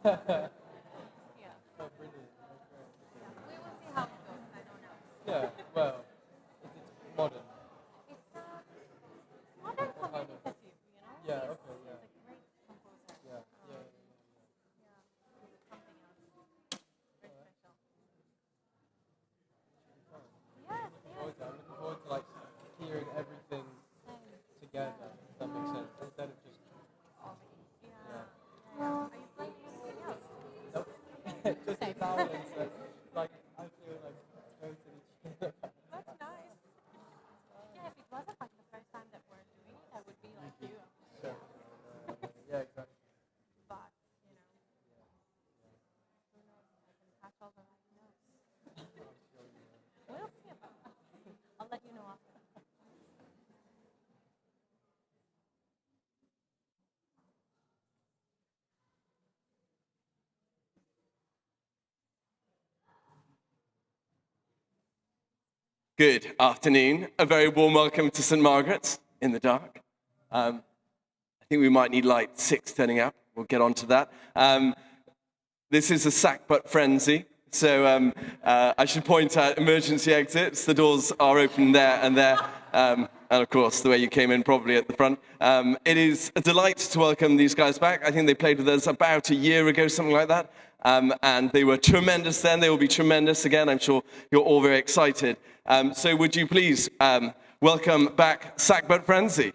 Yeah. Oh, brilliant. That's great. Yeah. We will see how it goes. I don't know. Yeah, well, it's modern. It's modern What kind of? communicative, you know? Yeah, He's, okay, yeah. he's a great composer. Yeah, yeah, Yeah, it's something else. Very special. yeah. Yes, I'm yes. looking forward to like hearing everything Same. together, if that makes sense, instead of just, Yeah. yeah. Yeah. Are you playing anything else? Nope. Just the Same. balance, like, I feel like totally chill. That's nice. Yeah, if it wasn't like the first time that we're doing it, I would be like you. So, yeah, exactly. But, you know, who knows? I can catch all the right notes. We'll see about that. I'll let you know after. Good afternoon. A very warm welcome to St. Margaret's in the dark. I think we might need light 6 turning up. We'll get on to that. This is a Sackbut frenzy. So I should point out emergency exits. The doors are open there and there. And of course, the way you came in, probably at the front. It is a delight to welcome these guys back. I think they played with us about a year ago, something like that. And they were tremendous then. They will be tremendous again. I'm sure you're all very excited. So would you please welcome back Sackbut Frenzy.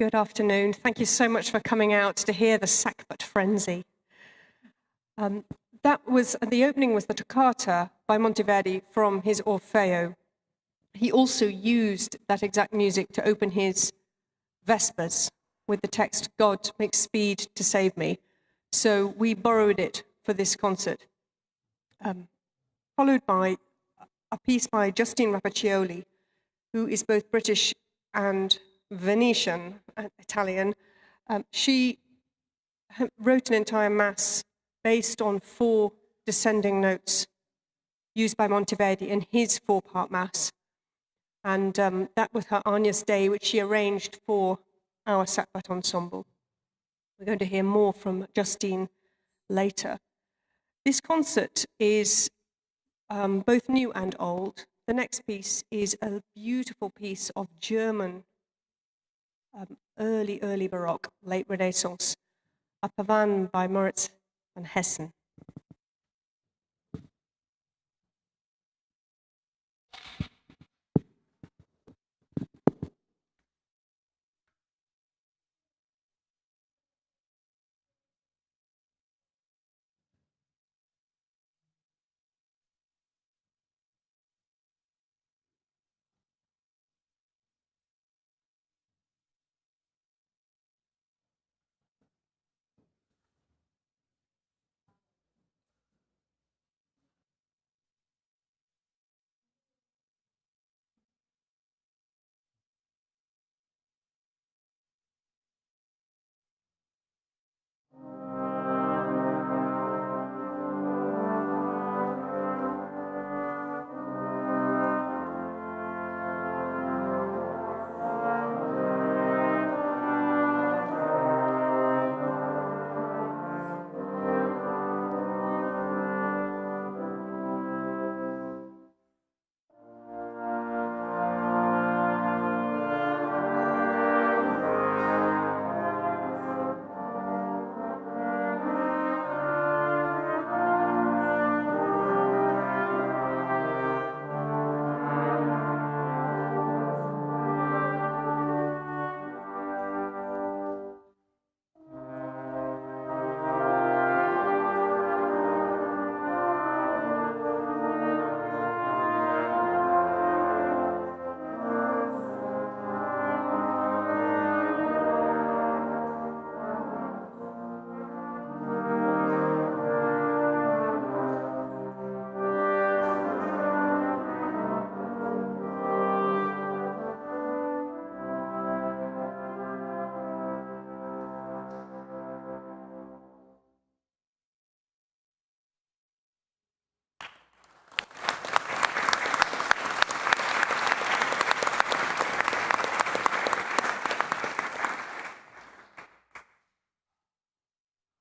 Good afternoon. Thank you so much for coming out to hear the Sackbut Frenzy. The opening was the toccata by Monteverdi from his Orfeo. He also used that exact music to open his Vespers with the text, God makes speed to save me. So we borrowed it for this concert. Followed by a piece by Justine Rapaccioli, who is both British and Venetian, Italian. She wrote an entire mass based on 4 descending notes used by Monteverdi in his 4-part mass. And that was her Agnus Dei, which she arranged for our Sackbut ensemble. We're going to hear more from Justine later. This concert is both new and old. The next piece is a beautiful piece of German, early Baroque, late Renaissance, a Pavane by Moritz van Hessen.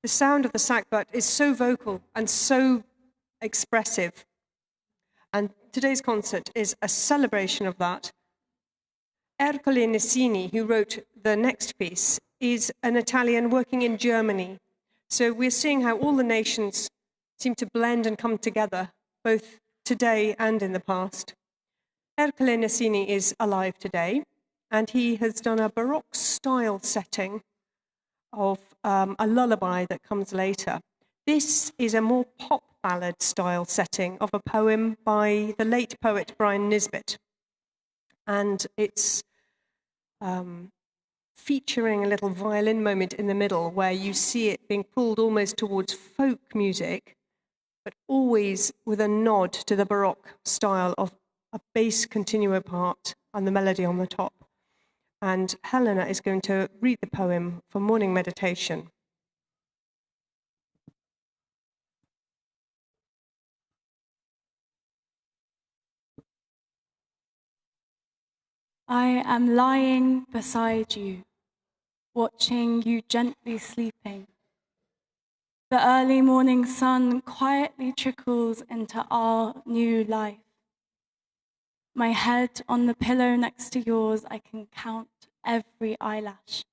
The sound of the sackbut is so vocal and so expressive. And today's concert is a celebration of that. Ercole Nessini, who wrote the next piece, is an Italian working in Germany. So we're seeing how all the nations seem to blend and come together, both today and in the past. Ercole Nessini is alive today, and he has done a Baroque style setting of a lullaby that comes later. This is a more pop ballad style setting of a poem by the late poet Brian Nisbet. And it's featuring a little violin moment in the middle where you see it being pulled almost towards folk music, but always with a nod to the Baroque style of a bass continuo part and the melody on the top. And Helena is going to read the poem for morning meditation. I am lying beside you, watching you gently sleeping. The early morning sun quietly trickles into our new life. My head on the pillow next to yours, I can count every eyelash.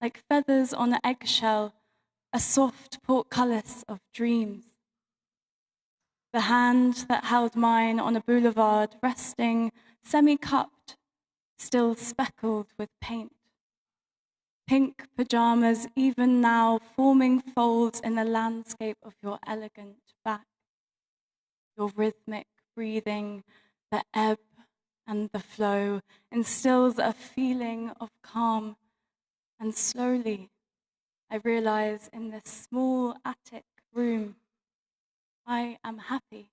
Like feathers on an eggshell, a soft portcullis of dreams. The hand that held mine on a boulevard, resting, semi-cupped, still speckled with paint. pink pajamas, even now forming folds in the landscape of your elegant back. Your rhythmic breathing, the ebb and the flow, instills a feeling of calm. And slowly, I realize in this small attic room, I am happy.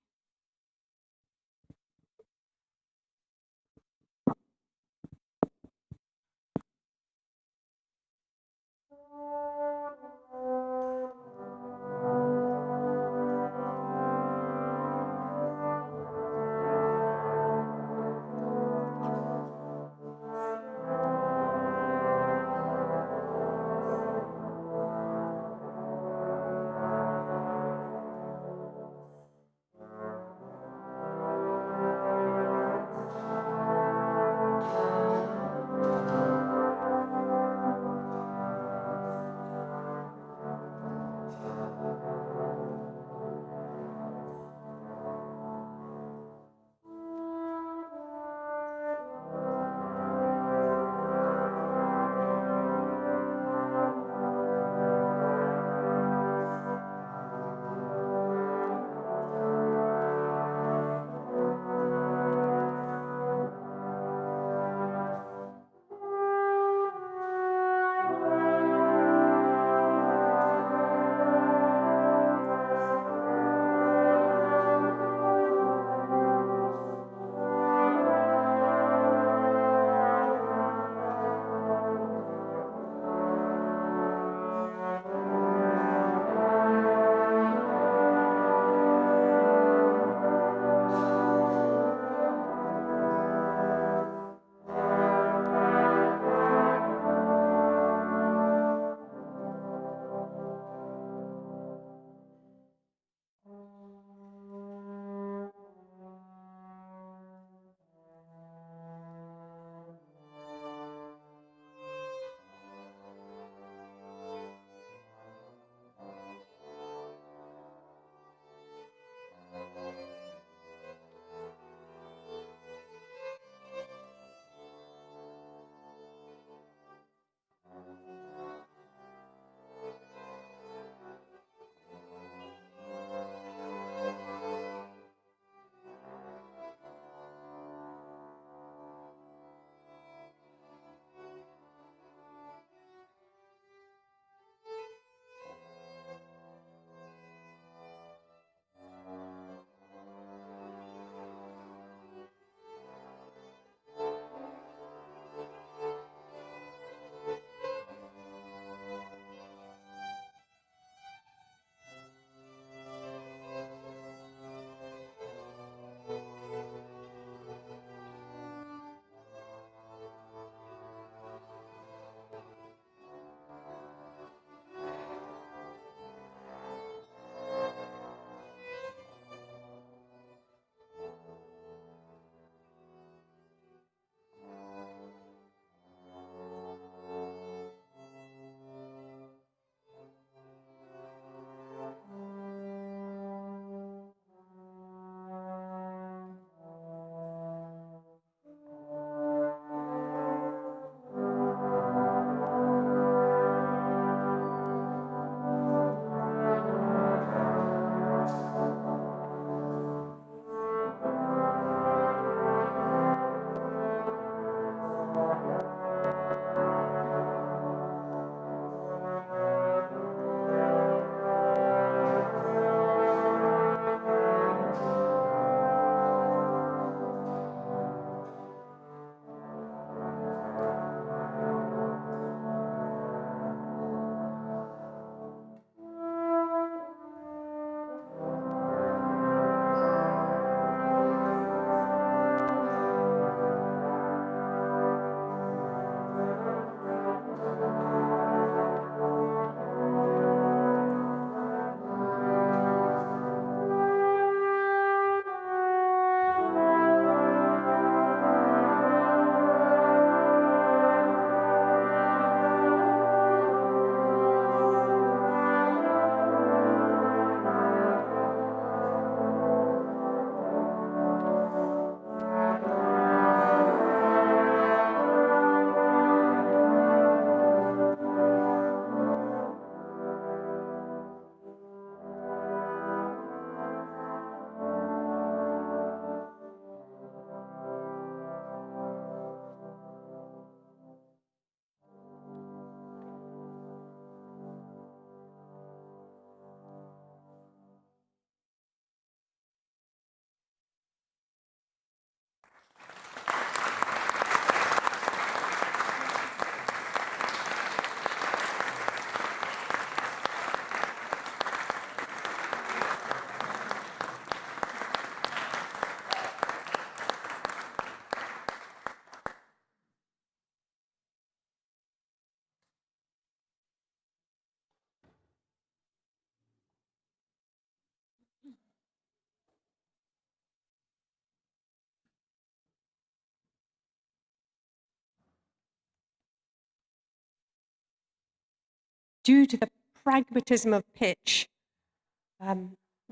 due to the pragmatism of pitch,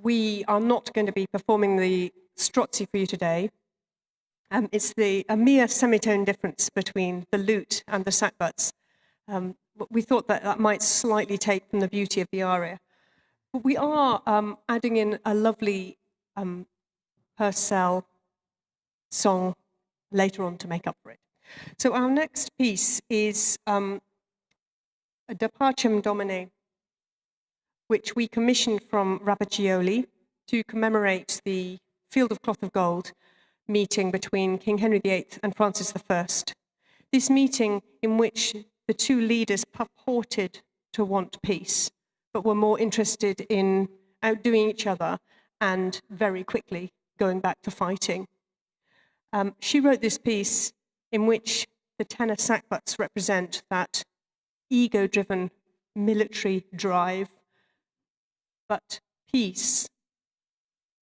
we are not going to be performing the strozzi for you today. It's a mere semitone difference between the lute and the sackbuts. We thought that might slightly take from the beauty of the aria. But we are adding in a lovely Purcell song later on to make up for it. So our next piece is a De Pacem Domine, which we commissioned from Rappacioli to commemorate the Field of Cloth of Gold meeting between King Henry VIII and Francis I. This meeting in which the two leaders purported to want peace, but were more interested in outdoing each other and very quickly going back to fighting. She wrote this piece in which the tenor sackbuts represent that ego-driven military drive, but peace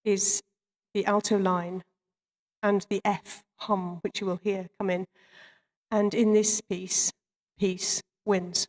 is the alto line and the F hum, which you will hear come in. And in this piece, peace wins.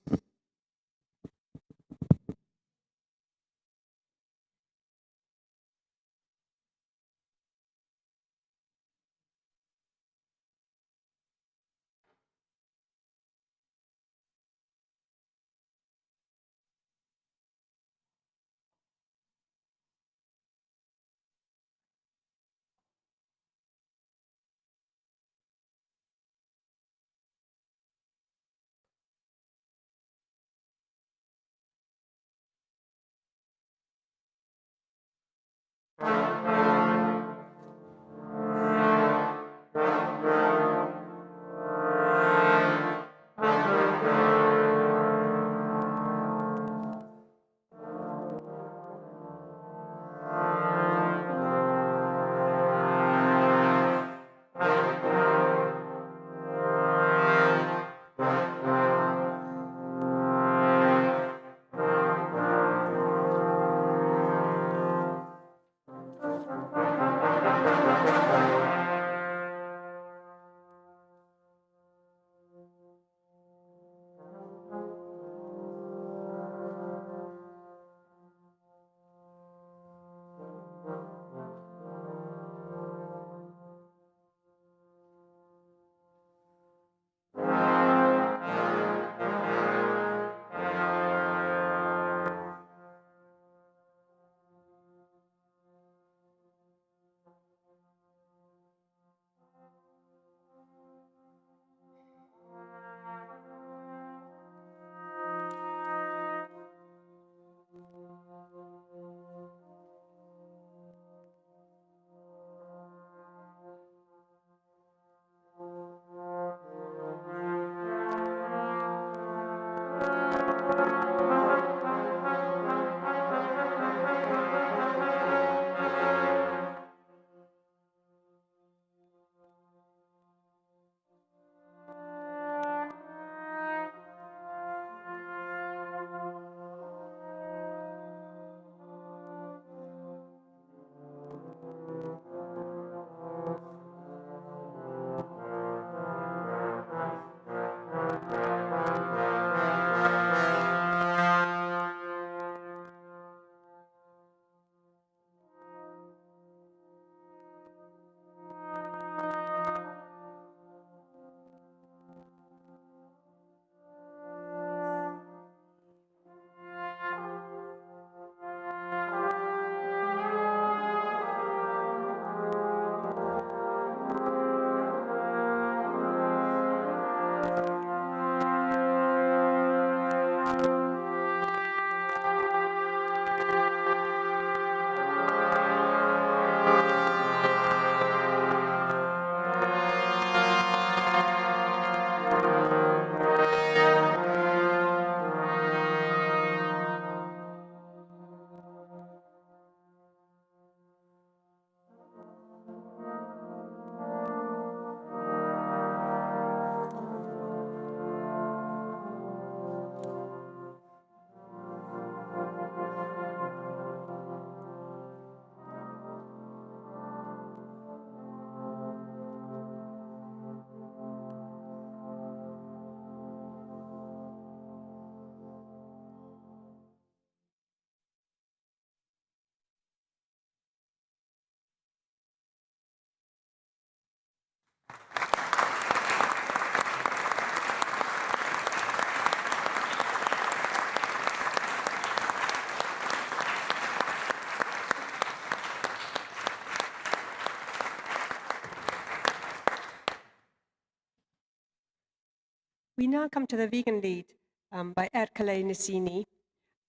We now come to the vegan lead by Ercole Nicini.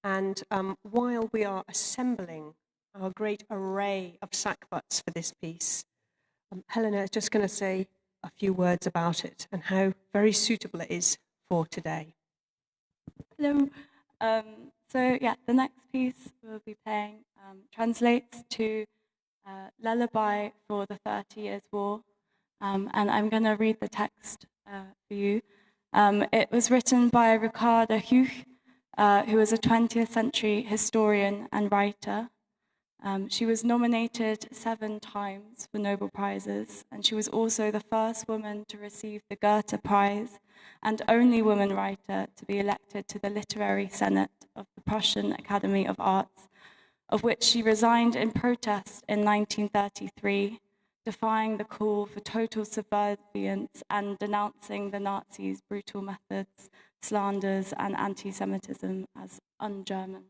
And while we are assembling our great array of sackbuts for this piece, Helena is just going to say a few words about it and how very suitable it is for today. Hello. The next piece we'll be playing translates to Lullaby for the 30 Years' War. And I'm going to read the text for you. It was written by Ricarda Huch, who was a 20th century historian and writer. She was nominated 7 times for Nobel Prizes, and she was also the first woman to receive the Goethe Prize and only woman writer to be elected to the Literary Senate of the Prussian Academy of Arts, of which she resigned in protest in 1933, defying the call for total subservience and denouncing the Nazis' brutal methods, slanders, and anti-Semitism as un-German.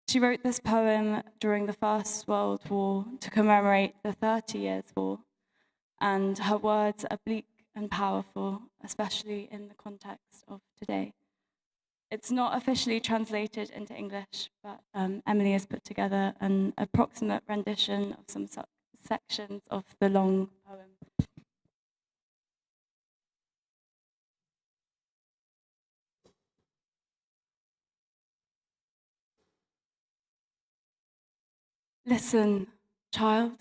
She wrote this poem during the First World War to commemorate the 30 Years' War, and her words are bleak and powerful, especially in the context of today. It's not officially translated into English, but Emily has put together an approximate rendition of some sections of the long poem. Listen, child,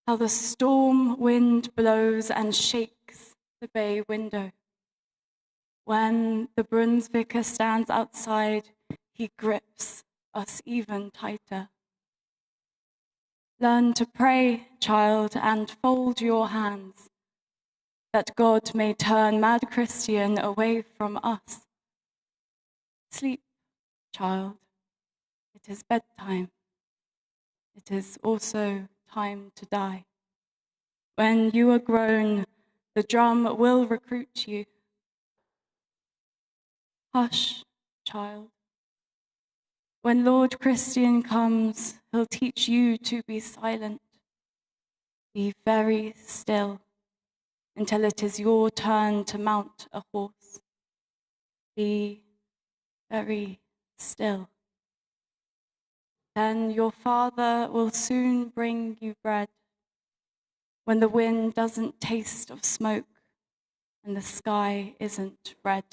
how the storm wind blows and shakes the bay window. When the Brunswicker stands outside, he grips us even tighter. Learn to pray, child, and fold your hands, that God may turn mad Christian away from us. Sleep, child, it is bedtime. It is also time to die. When you are grown, the drum will recruit you. Hush, child. When Lord Christian comes, he'll teach you to be silent. Be very still until it is your turn to mount a horse. Be very still. Then your father will soon bring you bread when the wind doesn't taste of smoke and the sky isn't red.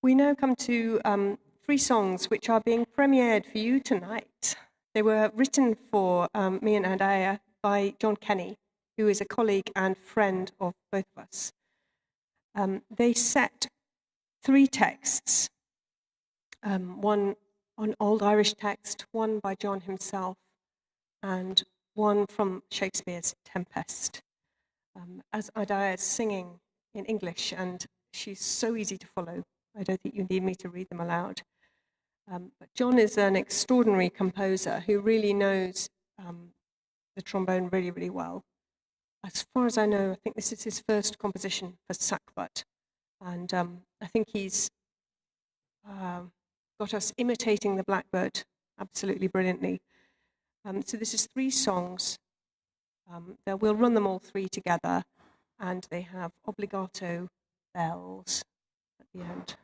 We now come to three songs which are being premiered for you tonight. They were written for me and Andrea by John Kenny, who is a colleague and friend of both of us. They set three texts, one an old Irish text, one by John himself, and one from Shakespeare's Tempest. As Andrea is singing in English, and she's so easy to follow, I don't think you need me to read them aloud. But John is an extraordinary composer who really knows the trombone really, really well. As far as I know, I think this is his first composition for Sackbut. And I think he's got us imitating the blackbird absolutely brilliantly. So this is three songs. We'll run them all three together, and they have obligato bells at the end.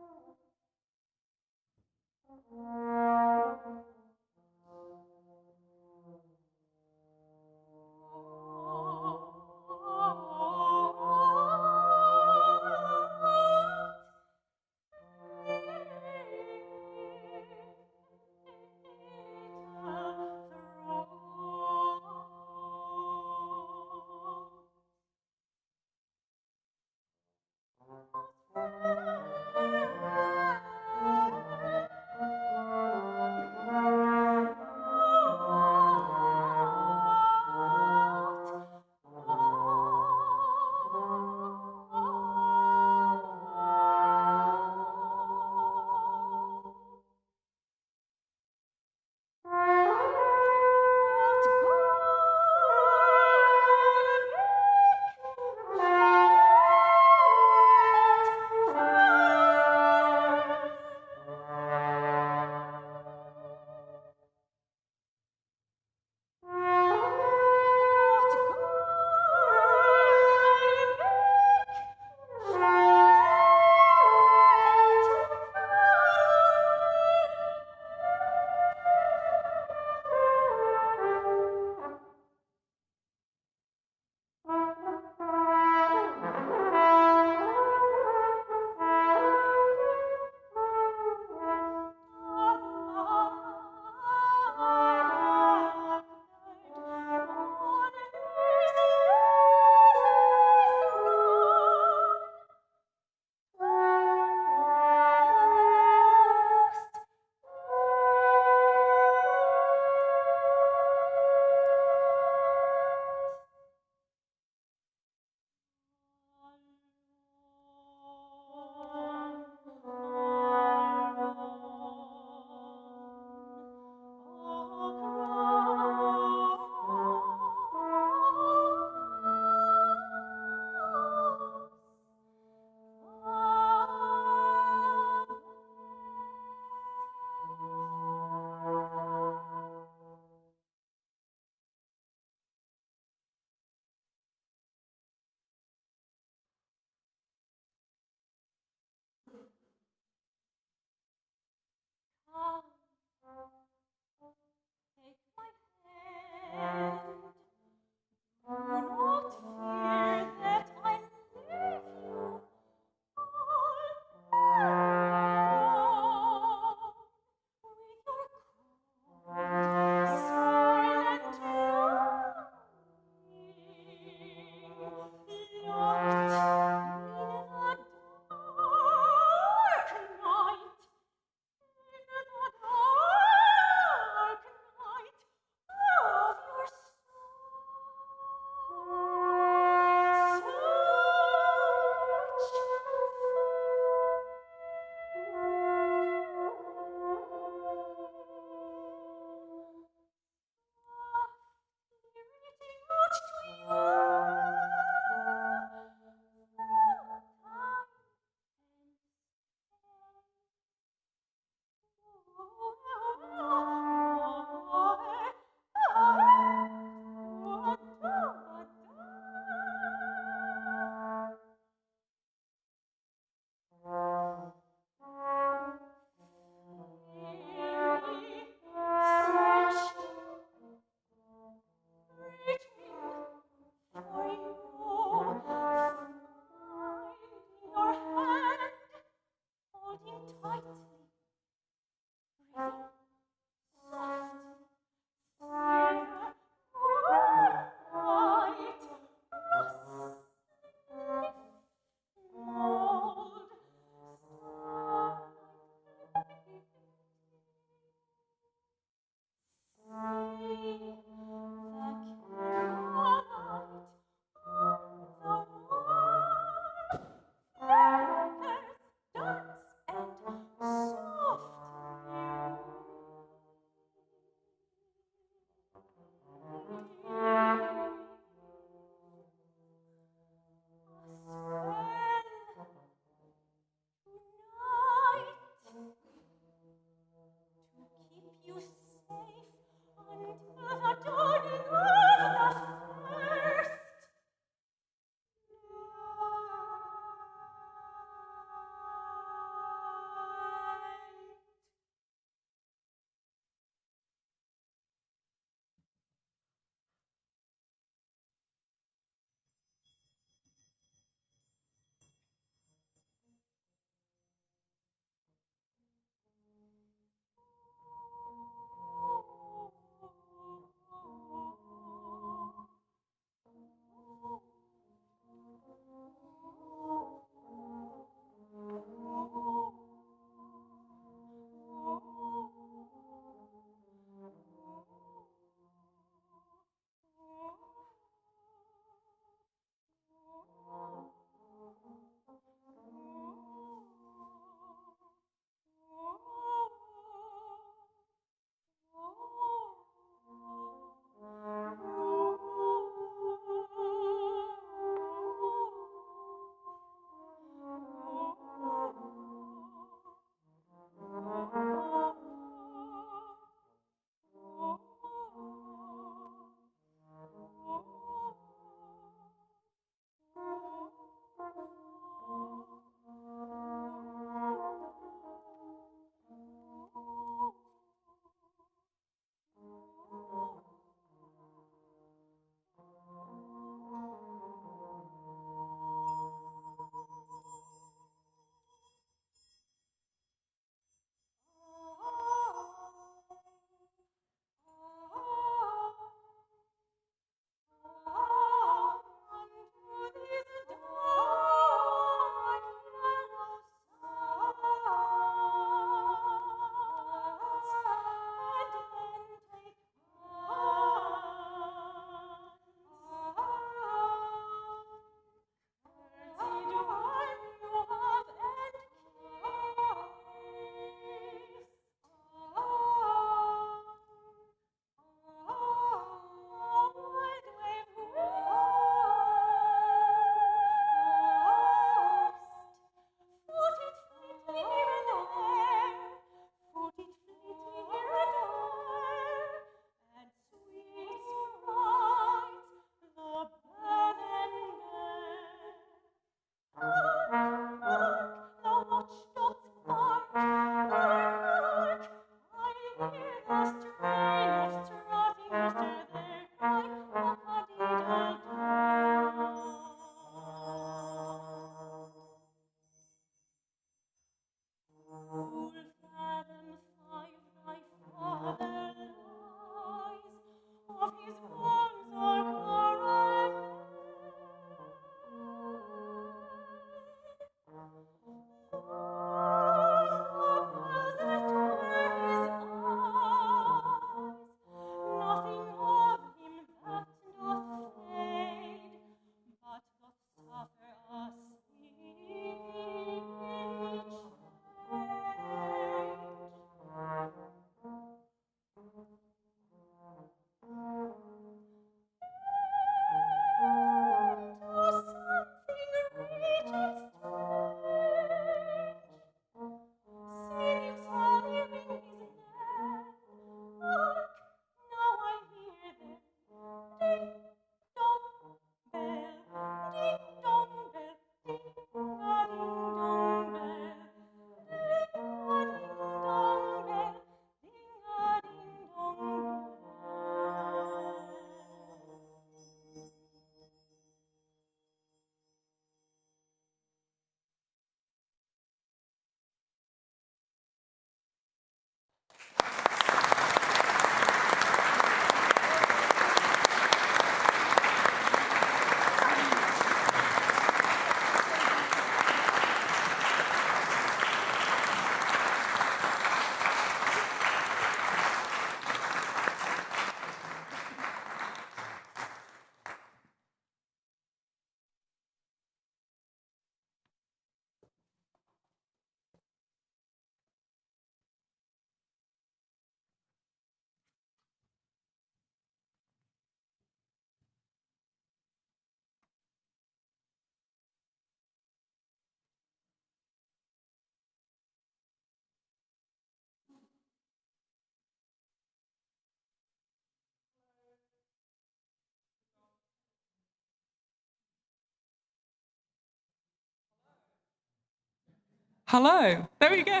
Hello, there we go.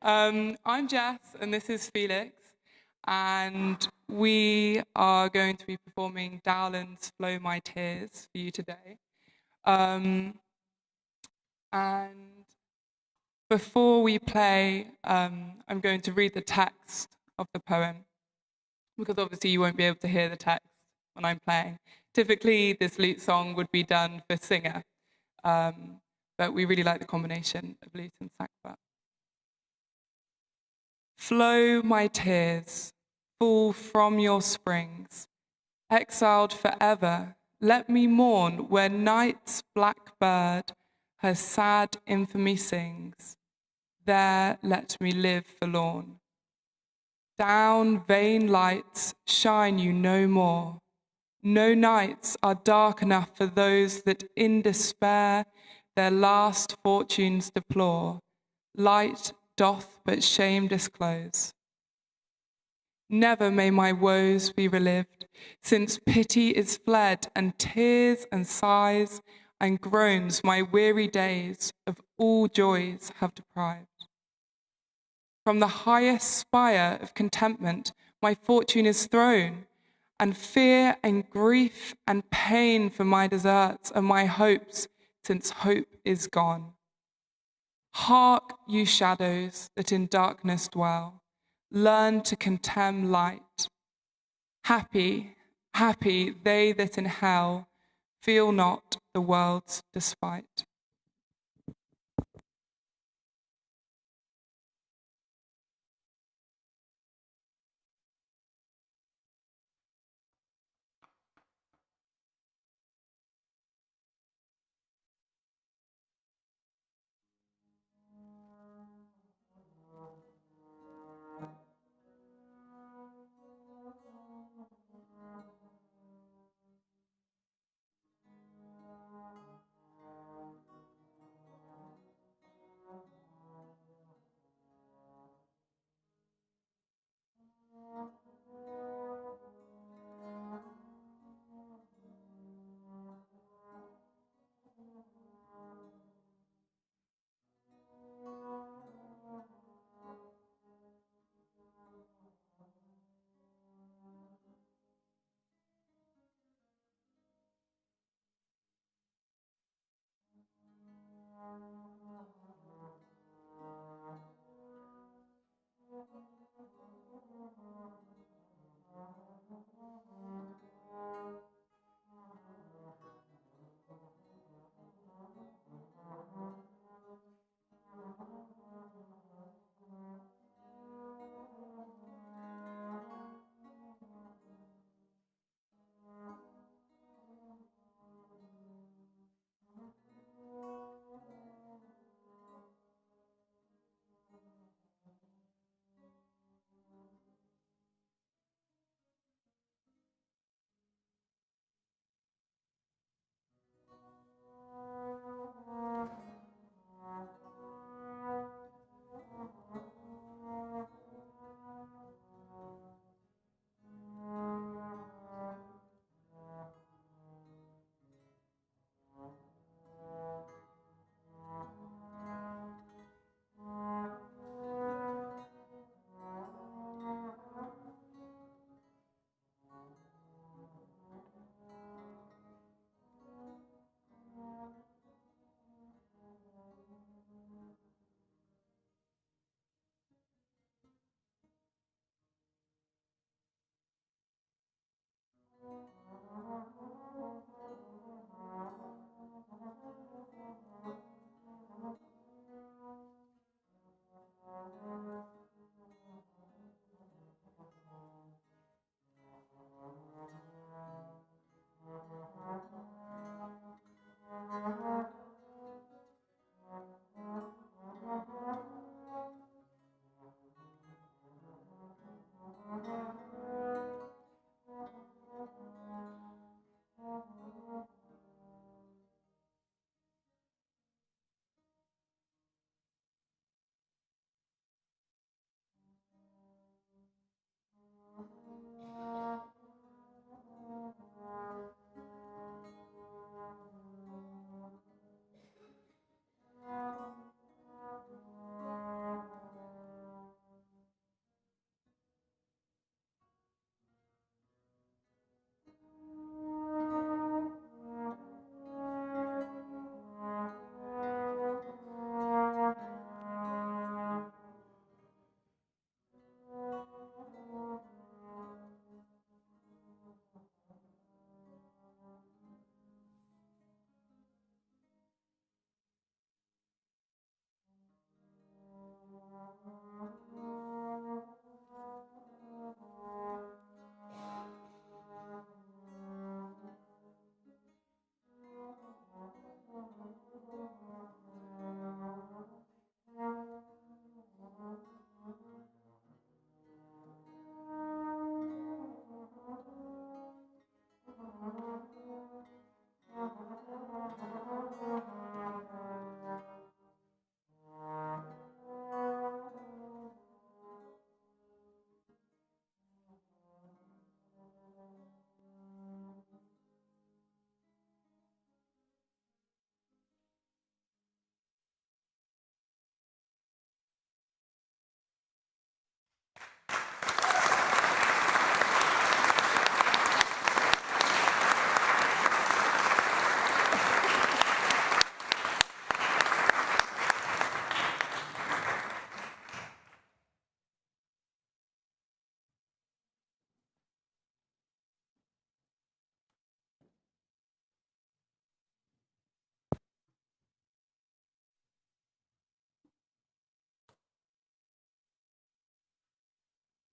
I'm Jess, and this is Felix, and we are going to be performing Dowland's Flow My Tears for you today. And before we play, I'm going to read the text of the poem, because obviously you won't be able to hear the text when I'm playing. Typically, this lute song would be done for singer, but we really like the combination of lute and sackbut. Flow my tears, fall from your springs. Exiled forever, let me mourn where night's black bird her sad infamy sings. There let me live forlorn. Down vain lights shine you no more. No nights are dark enough for those that in despair their last fortunes deplore. Light doth but shame disclose. Never may my woes be relived, since pity is fled, and tears and sighs and groans my weary days of all joys have deprived. From the highest spire of contentment my fortune is thrown, and fear and grief and pain for my deserts are my hopes, since hope is gone. Hark, you shadows that in darkness dwell, learn to contemn light. Happy, happy they that in hell feel not the world's despite.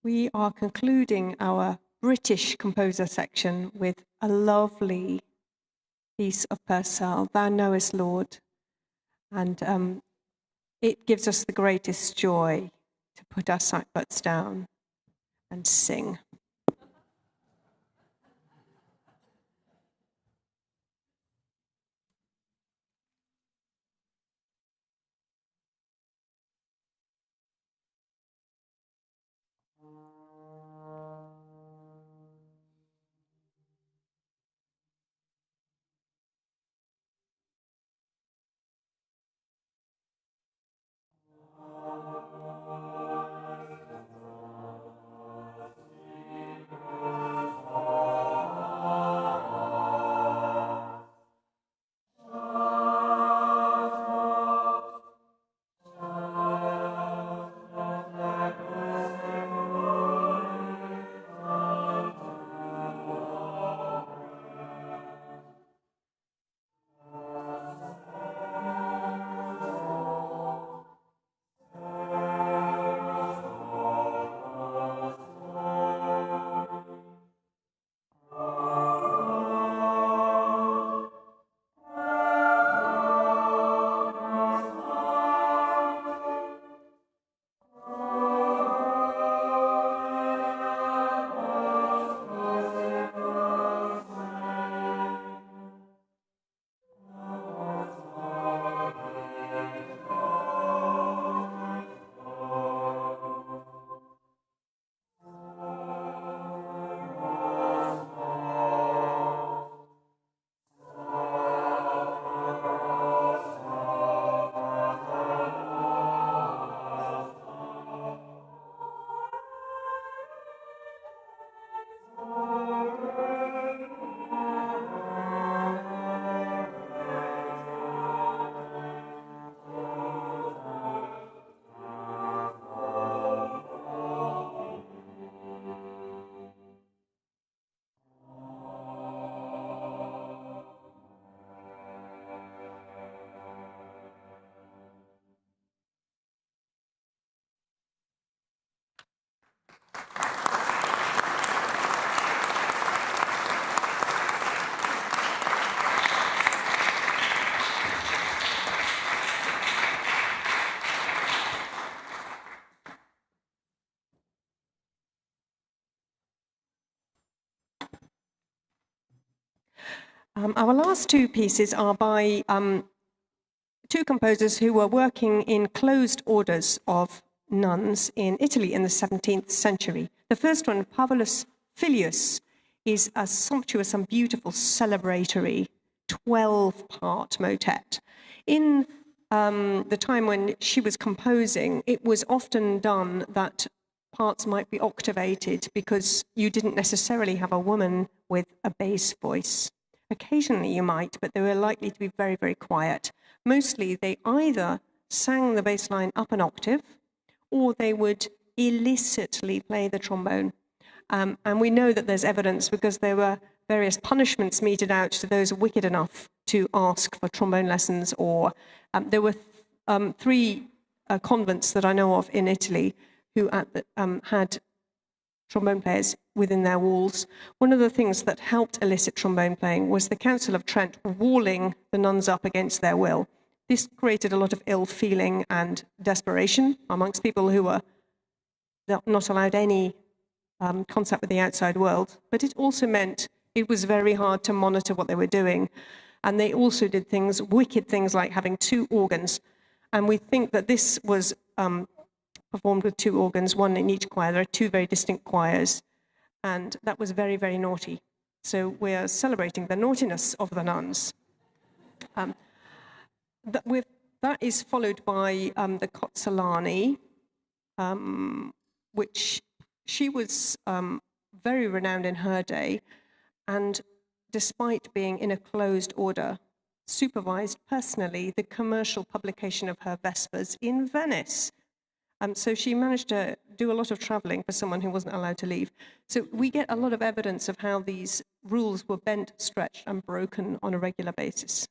We are concluding our British composer section with a lovely piece of Purcell, Thou Knowest, Lord. And it gives us the greatest joy to put our sackbuts down and sing. Our last two pieces are by two composers who were working in closed orders of nuns in Italy in the 17th century. The first one, Pavulus Filius, is a sumptuous and beautiful celebratory 12-part motet. In the time when she was composing, it was often done that parts might be octavated because you didn't necessarily have a woman with a bass voice. Occasionally you might, but they were likely to be very, very quiet. Mostly they either sang the bass line up an octave or they would illicitly play the trombone. And we know that there's evidence because there were various punishments meted out to those wicked enough to ask for trombone lessons, or there were three convents that I know of in Italy who had trombone players within their walls. One of the things that helped elicit trombone playing was the Council of Trent walling the nuns up against their will. This created a lot of ill feeling and desperation amongst people who were not allowed any contact with the outside world, but it also meant it was very hard to monitor what they were doing. And they also did wicked things like having two organs. And we think that this was performed with two organs, one in each choir. There are two very distinct choirs. And that was very, very naughty. So we're celebrating the naughtiness of the nuns. That is followed by the Cozzolani, which she was very renowned in her day, and despite being in a closed order, supervised personally the commercial publication of her Vespers in Venice. So she managed to do a lot of traveling for someone who wasn't allowed to leave. So we get a lot of evidence of how these rules were bent, stretched, and broken on a regular basis.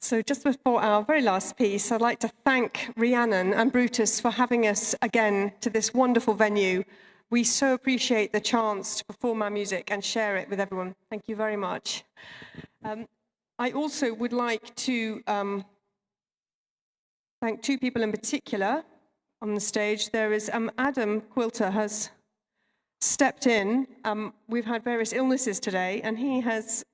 So just before our very last piece, I'd like to thank Rhiannon and Brutus for having us again to this wonderful venue. We so appreciate the chance to perform our music and share it with everyone. Thank you very much. I also would like to thank two people in particular on the stage. There is Adam Quilter has stepped in. We've had various illnesses today, and he has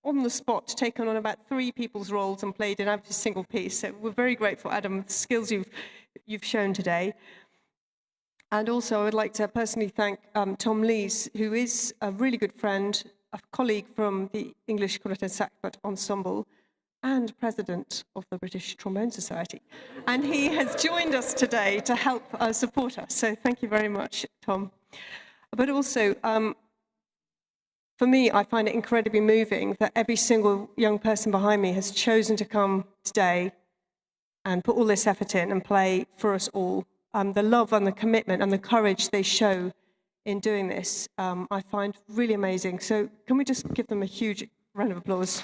on the spot taken on about 3 people's roles and played in every single piece. So we're very grateful, Adam, for the skills you've shown today. And also I would like to personally thank Tom Lees, who is a really good friend, a colleague from the English Cornet and Sackbut Ensemble, and president of the British Trombone Society. And he has joined us today to help support us. So thank you very much, Tom. But also, for me, I find it incredibly moving that every single young person behind me has chosen to come today and put all this effort in and play for us all. The love and the commitment and the courage they show in doing this, I find really amazing. So can we just give them a huge round of applause?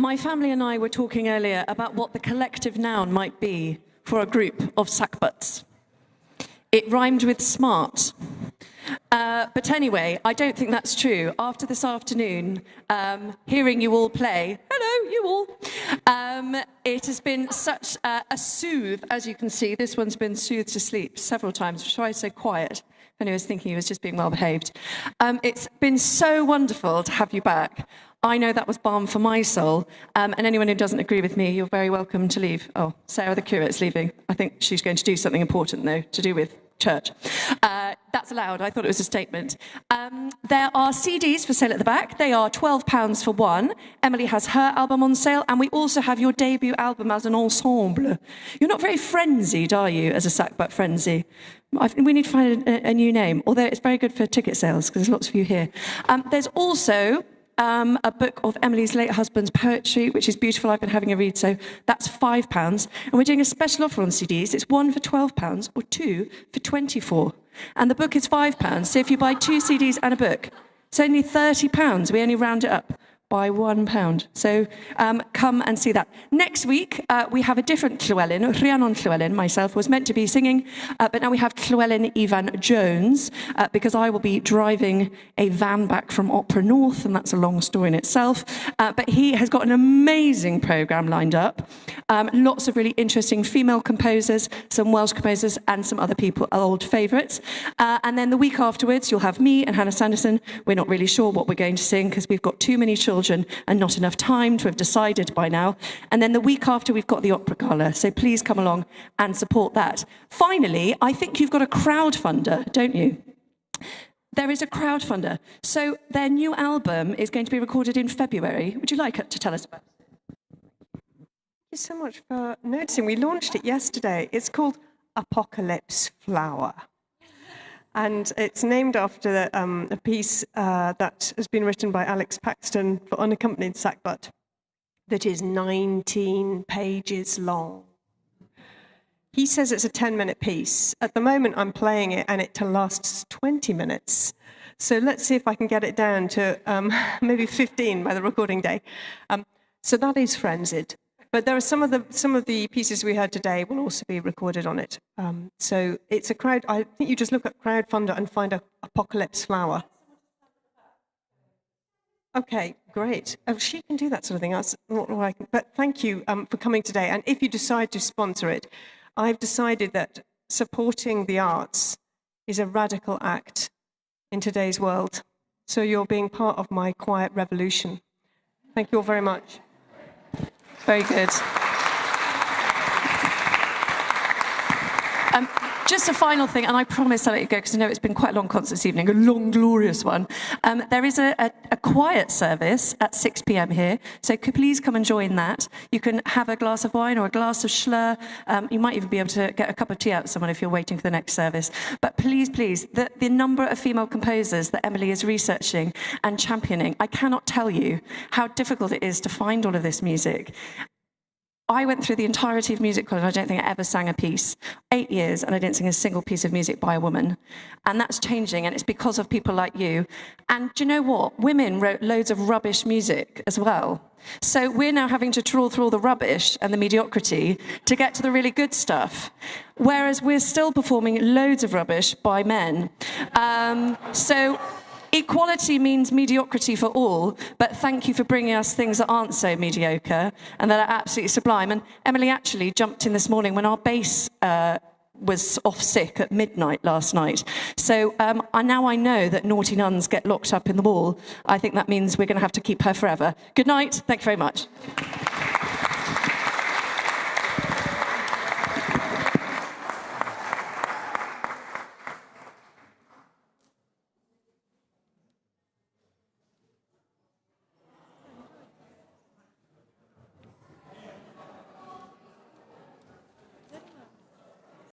My family and I were talking earlier about what the collective noun might be for a group of sackbuts. It rhymed with smart. But anyway, I don't think that's true. After this afternoon, hearing you all play, hello, you all, it has been such a soothe, as you can see. This one's been soothed to sleep several times, which is why it's so quiet. When he was thinking he was just being well behaved. It's been so wonderful to have you back. I know that was balm for my soul. And anyone who doesn't agree with me, you're very welcome to leave. Oh, Sarah the curate's leaving. I think she's going to do something important, though, to do with church. That's allowed. I thought it was a statement. There are CDs for sale at the back. They are £12 for one. Emily has her album on sale, and we also have your debut album as an ensemble. You're not very frenzied, are you, as a Sackbut Frenzy? We need to find a new name, although it's very good for ticket sales, because there's lots of you here. There's also a book of Emily's late husband's poetry, which is beautiful. I've been having a read, so that's £5. And we're doing a special offer on CDs. It's one for £12 or two for £24. And the book is £5. So if you buy 2 CDs and a book, it's only £30. We only round it up by £1. So come and see that. Next week, we have a different Llywelyn. Rhiannon Llywelyn, myself, was meant to be singing, but now we have Llywelyn Ifan Jones, because I will be driving a van back from Opera North, and that's a long story in itself. But he has got an amazing programme lined up. Lots of really interesting female composers, some Welsh composers, and some other people, old favourites. And then the week afterwards, you'll have me and Hannah Sanderson. We're not really sure what we're going to sing, because we've got too many children and not enough time to have decided by now. And then the week after, we've got the Opera Gala. So please come along and support that. Finally, I think you've got a crowdfunder, don't you? There is a crowdfunder. So their new album is going to be recorded in February. Would you like to tell us about it? Thank you so much for noticing. We launched it yesterday. It's called Apocalypse Flower. And it's named after a piece that has been written by Alex Paxton for Unaccompanied Sackbut that is 19 pages long. He says it's a 10-minute piece. At the moment, I'm playing it, and it lasts 20 minutes. So let's see if I can get it down to maybe 15 by the recording day. So that is frenzied. But there are some of the pieces we heard today will also be recorded on it. So it's a crowd. I think you just look at crowdfunder and find a Apocalypse Flower. Okay, great. Oh, she can do that sort of thing. That's not what I can. But thank you for coming today. And if you decide to sponsor it, I've decided that supporting the arts is a radical act in today's world. So you're being part of my quiet revolution. Thank you all very much. Very good. Just a final thing, and I promise I'll let you go because I know it's been quite a long concert this evening, a long, glorious one. There is a quiet service at 6 p.m. here, so please come and join that. You can have a glass of wine or a glass of schlur. You might even be able to get a cup of tea out of someone if you're waiting for the next service. But please, the number of female composers that Emily is researching and championing, I cannot tell you how difficult it is to find all of this music. I went through the entirety of music college, and I don't think I ever sang a piece. 8 years, and I didn't sing a single piece of music by a woman. And that's changing, and it's because of people like you. And do you know what? Women wrote loads of rubbish music as well. So we're now having to trawl through all the rubbish and the mediocrity to get to the really good stuff. Whereas we're still performing loads of rubbish by men. So equality means mediocrity for all, but thank you for bringing us things that aren't so mediocre and that are absolutely sublime. And Emily actually jumped in this morning when our bass was off sick at midnight last night. So now I know that naughty nuns get locked up in the wall. I think that means we're going to have to keep her forever. Good night. Thank you very much.